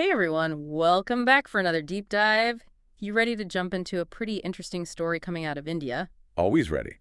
Hey everyone, welcome back for another deep dive. You ready to jump into a pretty interesting story coming out of India? Always ready,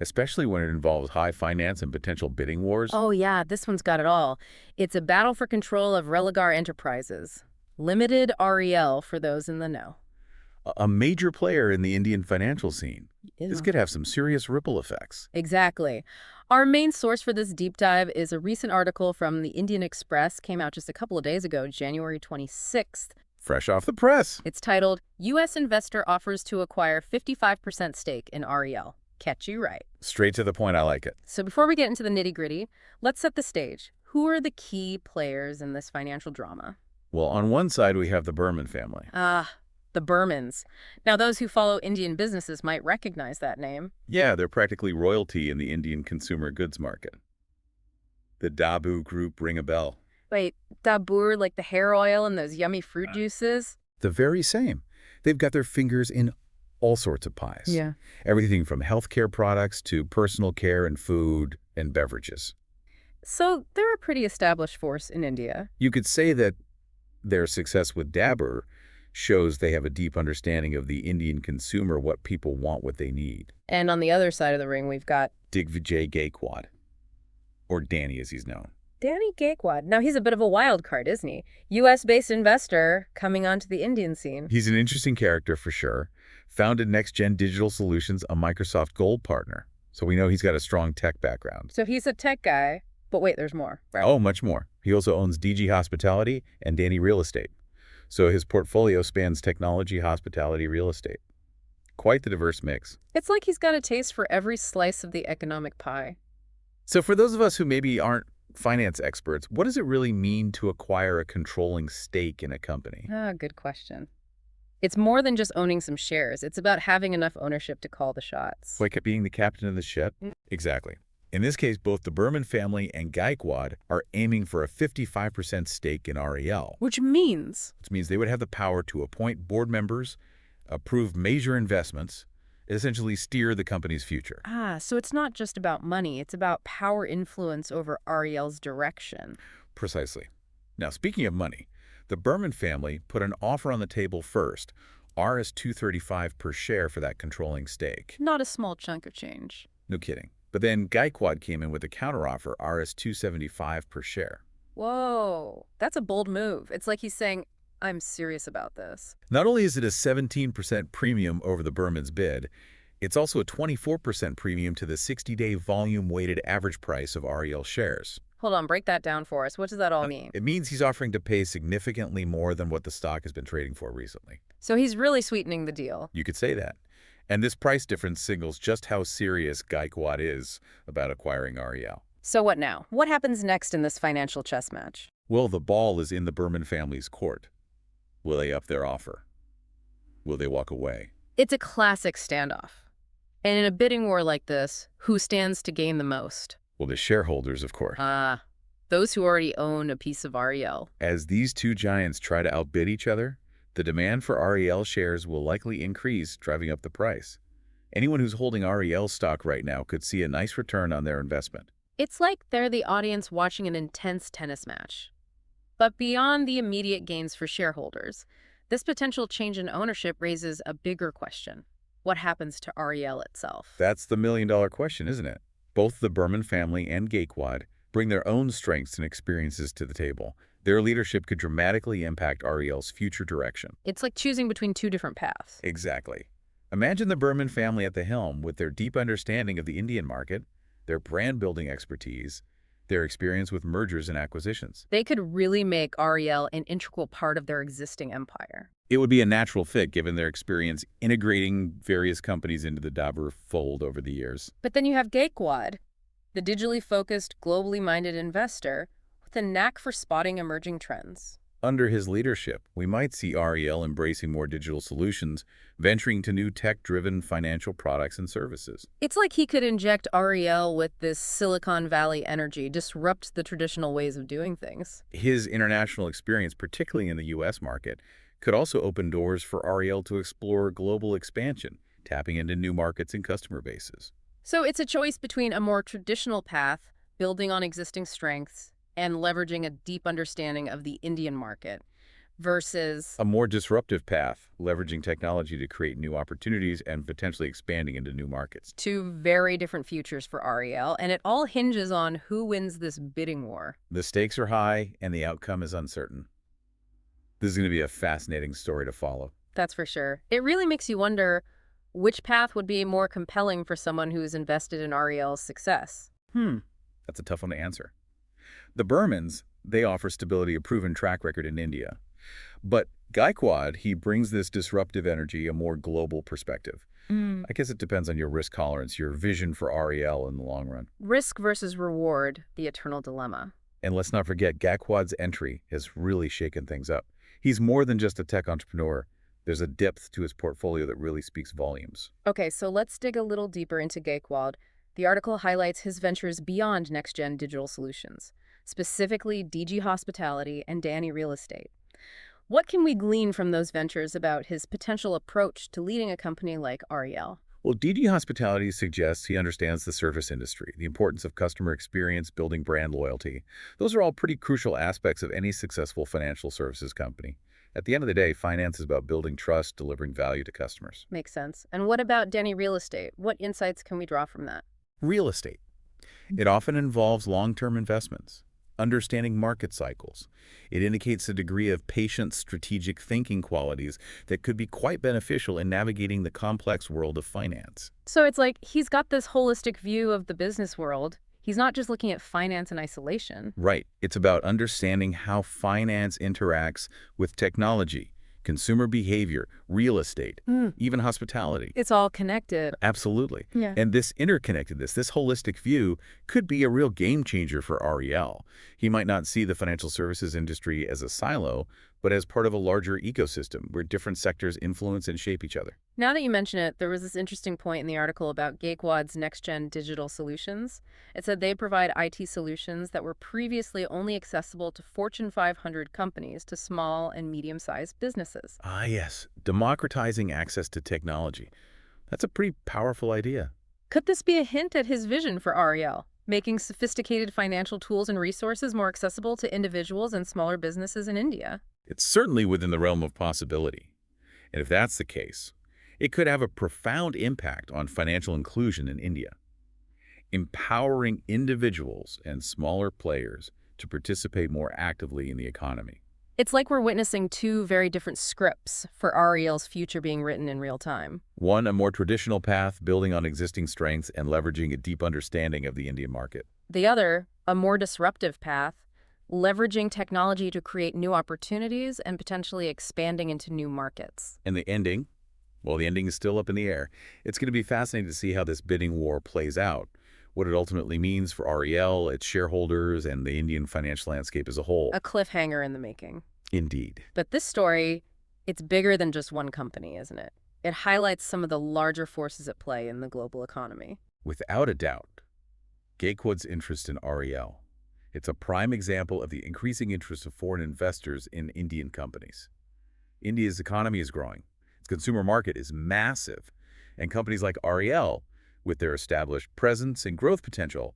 especially when it involves high finance and potential bidding wars. Oh yeah, this one's got it all. It's a battle for control of Religare Enterprises. Limited REL for those in the know. A major player in the Indian financial scene. This Yeah. could have some serious ripple effects. Exactly. Our main source for this deep dive is a recent article from the Indian Express, came out just a couple of days ago, January 26th. Fresh off the press. It's titled, U.S. Investor Offers to Acquire 55% Stake in REL. Catch you right. Straight to the point, I like it. So before we get into the nitty-gritty, let's set the stage. Who are the key players in this financial drama? Well, on one side, we have the Burman family. The Burmans. Now, those who follow Indian businesses might recognize that name. Yeah, they're practically royalty in the Indian consumer goods market. The Dabu Group ring a bell. Wait, Dabur, like the hair oil and those yummy fruit juices? The very same. They've got their fingers in all sorts of pies. Yeah. Everything from healthcare products to personal care and food and beverages. So they're a pretty established force in India. You could say that their success with Dabur shows they have a deep understanding of the Indian consumer, what people want, what they need. And on the other side of the ring, we've got Digvijay Gaekwad, or Danny as he's known. Danny Gaekwad. Now, he's a bit of a wild card, isn't he? U.S.-based investor coming onto the Indian scene. He's an interesting character for sure. Founded Nextgen Digital Solutions, a Microsoft Gold partner. So we know he's got a strong tech background. So he's a tech guy, but wait, there's more. Right? Oh, much more. He also owns DG Hospitality and Danny Real Estate. So his portfolio spans technology, hospitality, real estate. Quite the diverse mix. It's like he's got a taste for every slice of the economic pie. So for those of us who maybe aren't finance experts, what does it really mean to acquire a controlling stake in a company? Good question. It's more than just owning some shares. It's about having enough ownership to call the shots. Like being the captain of the ship? Exactly. In this case, both the Burman family and Gaekwad are aiming for a 55% stake in REL, Which means? which means they would have the power to appoint board members, approve major investments, essentially steer the company's future. So it's not just about money. It's about power influence over REL's direction. Precisely. Now, speaking of money, the Burman family put an offer on the table first, Rs 235 per share for that controlling stake. Not a small chunk of change. No kidding. But then Gaekwad came in with a counteroffer, Rs 275 per share. Whoa, that's a bold move. It's like he's saying, I'm serious about this. Not only is it a 17% premium over the Burman's bid, it's also a 24% premium to the 60-day volume-weighted average price of REL shares. Hold on, break that down for us. What does that all mean? It means he's offering to pay significantly more than what the stock has been trading for recently. So he's really sweetening the deal. You could say that. And this price difference signals just how serious Gaekwad is about acquiring REL. So what now? What happens next in this financial chess match? Well, the ball is in the Burman family's court. Will they up their offer? Will they walk away? It's a classic standoff. And in a bidding war like this, who stands to gain the most? Well, the shareholders, of course. Those who already own a piece of REL. As these two giants try to outbid each other, the demand for REL shares will likely increase, driving up the price. Anyone who's holding REL stock right now could see a nice return on their investment. It's like they're the audience watching an intense tennis match. But beyond the immediate gains for shareholders, this potential change in ownership raises a bigger question. What happens to REL itself? That's the million-dollar question, isn't it? Both the Burman family and Gaekwad bring their own strengths and experiences to the table. Their leadership could dramatically impact REL's future direction. It's like choosing between two different paths. Exactly. Imagine the Burman family at the helm with their deep understanding of the Indian market, their brand-building expertise, their experience with mergers and acquisitions. They could really make REL an integral part of their existing empire. It would be a natural fit given their experience integrating various companies into the Dabur fold over the years. But then you have Gaekwad, the digitally focused, globally minded investor with a knack for spotting emerging trends. Under his leadership, we might see REL embracing more digital solutions, venturing to new tech-driven financial products and services. It's like he could inject REL with this Silicon Valley energy, disrupt the traditional ways of doing things. His international experience, particularly in the U.S. market, could also open doors for REL to explore global expansion, tapping into new markets and customer bases. So it's a choice between a more traditional path, building on existing strengths, and leveraging a deep understanding of the Indian market. versus A more disruptive path, leveraging technology to create new opportunities and potentially expanding into new markets. two very different futures for REL, and it all hinges on who wins this bidding war. The stakes are high and the outcome is uncertain. This is going to be a fascinating story to follow. That's for sure. It really makes you wonder which path would be more compelling for someone who's invested in REL's success. That's a tough one to answer. The Burmans, they offer stability, a proven track record in India. But Gaekwad, he brings this disruptive energy, a more global perspective. I guess it depends on your risk tolerance, your vision for REL in the long run. Risk versus reward, the eternal dilemma. And let's not forget, Gaekwad's entry has really shaken things up. He's more than just a tech entrepreneur. There's a depth to his portfolio that really speaks volumes. Okay, so let's dig a little deeper into Gaekwad. The article highlights his ventures beyond Nextgen Digital Solutions, specifically DG Hospitality and Danny Real Estate. What can we glean from those ventures about his potential approach to leading a company like REL? Well, DG Hospitality suggests he understands the service industry, the importance of customer experience, building brand loyalty. Those are all pretty crucial aspects of any successful financial services company. At the end of the day, finance is about building trust, delivering value to customers. Makes sense. And what about Danny Real Estate? What insights can we draw from that? Real estate. It often involves long-term investments, understanding market cycles. It indicates a degree of patient, strategic thinking qualities that could be quite beneficial in navigating the complex world of finance. So it's like he's got this holistic view of the business world. He's not just looking at finance in isolation. Right. It's about understanding how finance interacts with technology, consumer behavior, real estate, even hospitality. It's all connected. Absolutely. Yeah. And this interconnectedness, this holistic view, could be a real game changer for REL. He might not see the financial services industry as a silo, but as part of a larger ecosystem where different sectors influence and shape each other. Now that you mention it, there was this interesting point in the article about Gaekwad's Nextgen Digital Solutions. It said they provide IT solutions that were previously only accessible to Fortune 500 companies to small and medium-sized businesses. Ah, yes. Democratizing access to technology. That's a pretty powerful idea. Could this be a hint at his vision for REL, making sophisticated financial tools and resources more accessible to individuals and smaller businesses in India? It's certainly within the realm of possibility. And if that's the case, it could have a profound impact on financial inclusion in India, empowering individuals and smaller players to participate more actively in the economy. It's like we're witnessing two very different scripts for REL's future being written in real time. One, a more traditional path, building on existing strengths and leveraging a deep understanding of the Indian market. The other, a more disruptive path, leveraging technology to create new opportunities and potentially expanding into new markets. And the ending? Well, the ending is still up in the air. It's going to be fascinating to see how this bidding war plays out, what it ultimately means for REL, its shareholders, and the Indian financial landscape as a whole. A cliffhanger in the making. Indeed. But this story, it's bigger than just one company, isn't it? It highlights some of the larger forces at play in the global economy. Without a doubt, Gaekwad's interest in REL. It's a prime example of the increasing interest of foreign investors in Indian companies. India's economy is growing. Its consumer market is massive. And companies like REL, with their established presence and growth potential,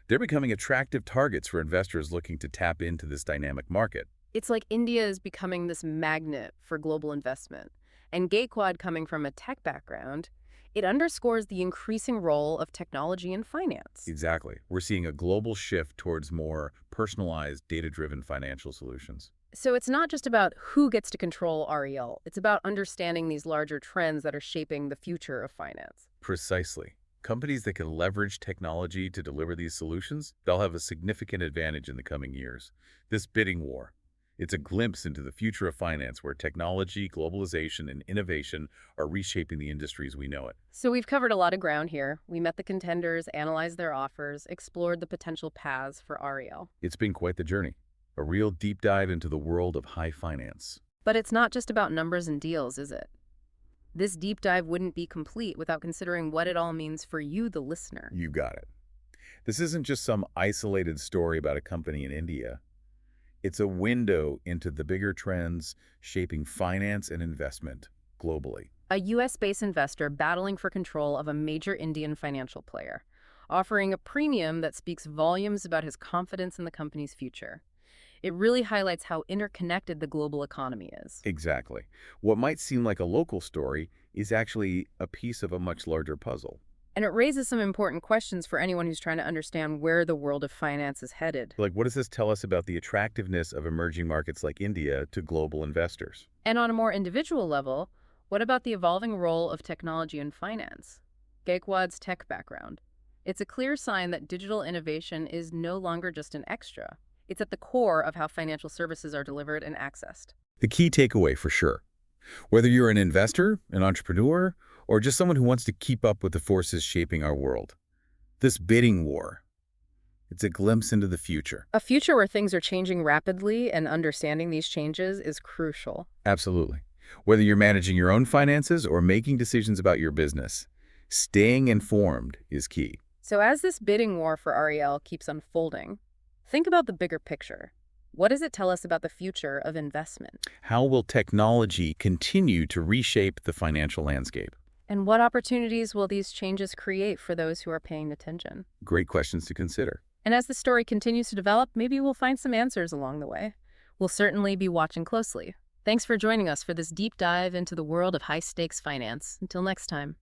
they're becoming attractive targets for investors looking to tap into this dynamic market. It's like India is becoming this magnet for global investment. And Gaekwad, coming from a tech background, it underscores the increasing role of technology in finance. Exactly. We're seeing a global shift towards more personalized, data-driven financial solutions. So it's not just about who gets to control REL. It's about understanding these larger trends that are shaping the future of finance. Precisely. Companies that can leverage technology to deliver these solutions, they'll have a significant advantage in the coming years. This bidding war, it's a glimpse into the future of finance where technology, globalization, and innovation are reshaping the industries we know it. So we've covered a lot of ground here. We met the contenders, analyzed their offers, explored the potential paths for REL. It's been quite the journey, a real deep dive into the world of high finance. But it's not just about numbers and deals, is it? This deep dive wouldn't be complete without considering what it all means for you, the listener. You got it. This isn't just some isolated story about a company in India. It's a window into the bigger trends shaping finance and investment globally. A US-based investor battling for control of a major Indian financial player, offering a premium that speaks volumes about his confidence in the company's future. It really highlights how interconnected the global economy is. Exactly. What might seem like a local story is actually a piece of a much larger puzzle. And it raises some important questions for anyone who's trying to understand where the world of finance is headed. Like, what does this tell us about the attractiveness of emerging markets like India to global investors? And on a more individual level, what about the evolving role of technology in finance? Gaekwad's tech background. It's a clear sign that digital innovation is no longer just an extra. It's at the core of how financial services are delivered and accessed. The key takeaway for sure. Whether you're an investor, an entrepreneur, or just someone who wants to keep up with the forces shaping our world, this bidding war, it's a glimpse into the future. A future where things are changing rapidly and understanding these changes is crucial. Absolutely. Whether you're managing your own finances or making decisions about your business, staying informed is key. So as this bidding war for REL keeps unfolding, think about the bigger picture. What does it tell us about the future of investment? How will technology continue to reshape the financial landscape? And what opportunities will these changes create for those who are paying attention? Great questions to consider. And as the story continues to develop, maybe we'll find some answers along the way. We'll certainly be watching closely. Thanks for joining us for this deep dive into the world of high-stakes finance. Until next time.